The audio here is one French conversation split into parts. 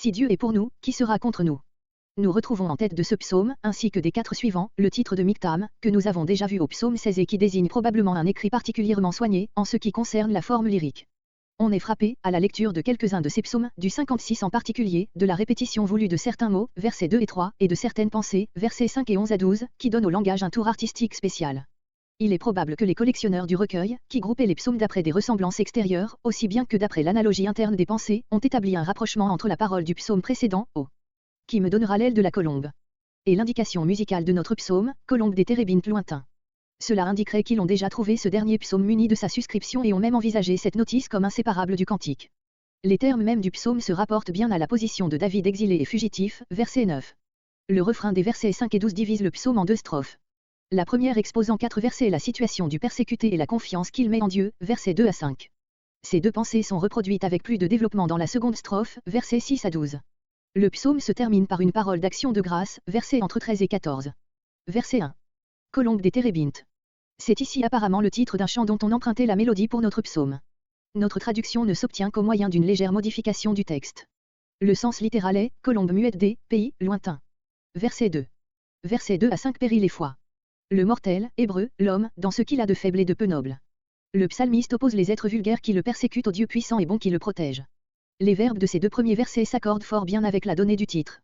Si Dieu est pour nous, qui sera contre nous? Nous retrouvons en tête de ce psaume, ainsi que des 4 suivants, le titre de Miktam, que nous avons déjà vu au psaume 16 et qui désigne probablement un écrit particulièrement soigné, en ce qui concerne la forme lyrique. On est frappé, à la lecture de quelques-uns de ces psaumes, du 56 en particulier, de la répétition voulue de certains mots, versets 2 et 3, et de certaines pensées, versets 5 et 11 à 12, qui donnent au langage un tour artistique spécial. Il est probable que les collectionneurs du recueil, qui groupaient les psaumes d'après des ressemblances extérieures, aussi bien que d'après l'analogie interne des pensées, ont établi un rapprochement entre la parole du psaume précédent, qui me donnera l'aile de la colombe, et l'indication musicale de notre psaume, colombe des térébintes lointains. Cela indiquerait qu'ils ont déjà trouvé ce dernier psaume muni de sa suscription et ont même envisagé cette notice comme inséparable du cantique. Les termes mêmes du psaume se rapportent bien à la position de David exilé et fugitif, verset 9. Le refrain des versets 5 et 12 divise le psaume en 2 strophes. La première expose en 4 versets la situation du persécuté et la confiance qu'il met en Dieu, versets 2 à 5. Ces deux pensées sont reproduites avec plus de développement dans la seconde strophe, versets 6 à 12. Le psaume se termine par une parole d'action de grâce, versets entre 13 et 14. Verset 1. Colombe des térébintes. C'est ici apparemment le titre d'un chant dont on empruntait la mélodie pour notre psaume. Notre traduction ne s'obtient qu'au moyen d'une légère modification du texte. Le sens littéral est « colombe muette des pays lointains ». Verset 2. Verset 2 à 5 périt les fois. Le mortel, hébreu, l'homme, dans ce qu'il a de faible et de peu noble. Le psalmiste oppose les êtres vulgaires qui le persécutent au Dieu puissant et bon qui le protège. Les verbes de ces 2 premiers versets s'accordent fort bien avec la donnée du titre.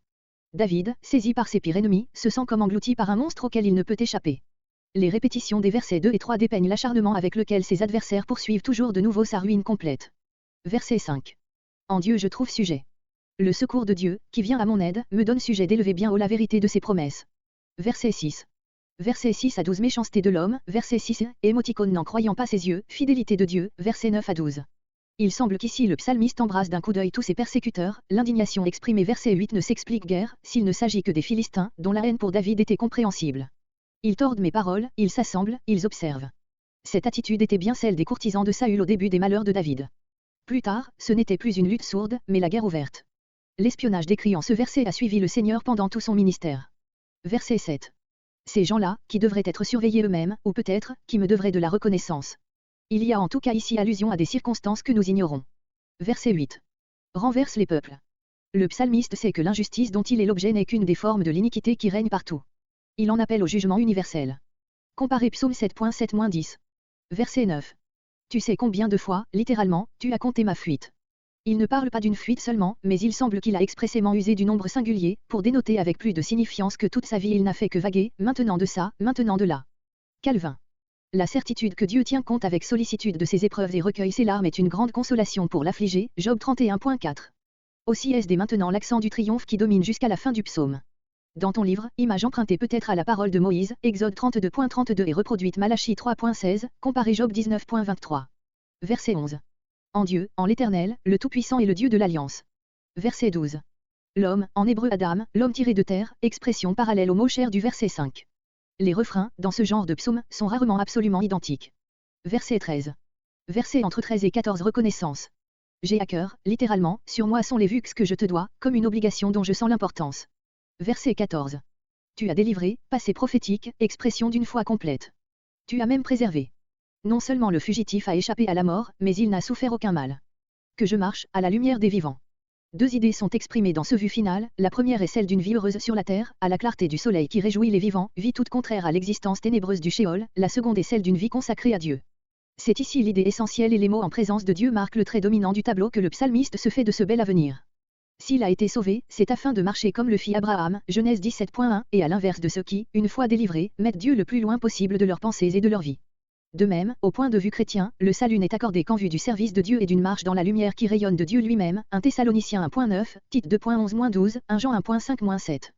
David, saisi par ses pires ennemis, se sent comme englouti par un monstre auquel il ne peut échapper. Les répétitions des versets 2 et 3 dépeignent l'acharnement avec lequel ses adversaires poursuivent toujours de nouveau sa ruine complète. Verset 5. En Dieu je trouve sujet. Le secours de Dieu, qui vient à mon aide, me donne sujet d'élever bien haut la vérité de ses promesses. Verset 6. Verset 6 à 12 méchanceté de l'homme, verset 6, émoticône n'en croyant pas ses yeux, fidélité de Dieu, verset 9 à 12. Il semble qu'ici le psalmiste embrasse d'un coup d'œil tous ses persécuteurs, l'indignation exprimée verset 8 ne s'explique guère, s'il ne s'agit que des Philistins, dont la haine pour David était compréhensible. Ils tordent mes paroles, ils s'assemblent, ils observent. Cette attitude était bien celle des courtisans de Saül au début des malheurs de David. Plus tard, ce n'était plus une lutte sourde, mais la guerre ouverte. L'espionnage décrit en ce verset a suivi le Seigneur pendant tout son ministère. Verset 7. Ces gens-là, qui devraient être surveillés eux-mêmes, ou peut-être, qui me devraient de la reconnaissance. Il y a en tout cas ici allusion à des circonstances que nous ignorons. Verset 8. Renverse les peuples. Le psalmiste sait que l'injustice dont il est l'objet n'est qu'une des formes de l'iniquité qui règne partout. Il en appelle au jugement universel. Comparez Psaume 7.7-10. Verset 9. Tu sais combien de fois, littéralement, tu as compté ma fuite. Il ne parle pas d'une fuite seulement, mais il semble qu'il a expressément usé du nombre singulier, pour dénoter avec plus de signifiance que toute sa vie il n'a fait que vaguer, maintenant de ça, maintenant de là. Calvin. La certitude que Dieu tient compte avec sollicitude de ses épreuves et recueille ses larmes est une grande consolation pour l'affligé, Job 31.4. Aussi est-ce dès maintenant l'accent du triomphe qui domine jusqu'à la fin du psaume. Dans ton livre, image empruntée peut-être à la parole de Moïse, Exode 32.32 et reproduite Malachie 3.16, comparez Job 19.23. Verset 11. En Dieu, en l'Éternel, le Tout-Puissant est le Dieu de l'Alliance. Verset 12. L'homme, en hébreu Adam, l'homme tiré de terre, expression parallèle au mot cher du verset 5. Les refrains, dans ce genre de psaume, sont rarement absolument identiques. Verset 13. Verset entre 13 et 14 reconnaissance. J'ai à cœur, littéralement, sur moi sont les vues que je te dois, comme une obligation dont je sens l'importance. Verset 14. Tu as délivré, passé prophétique, expression d'une foi complète. Tu as même préservé. Non seulement le fugitif a échappé à la mort, mais il n'a souffert aucun mal. Que je marche, à la lumière des vivants. 2 idées sont exprimées dans ce vu final, la première est celle d'une vie heureuse sur la terre, à la clarté du soleil qui réjouit les vivants, vie toute contraire à l'existence ténébreuse du Sheol, la seconde est celle d'une vie consacrée à Dieu. C'est ici l'idée essentielle et les mots en présence de Dieu marquent le trait dominant du tableau que le psalmiste se fait de ce bel avenir. S'il a été sauvé, c'est afin de marcher comme le fit Abraham, Genèse 17.1, et à l'inverse de ceux qui, une fois délivrés, mettent Dieu le plus loin possible de leurs pensées et de leur vie. De même, au point de vue chrétien, le salut n'est accordé qu'en vue du service de Dieu et d'une marche dans la lumière qui rayonne de Dieu lui-même, 1 Thessaloniciens 1.9, Tite 2.11-12, 1 Jean 1.5-7.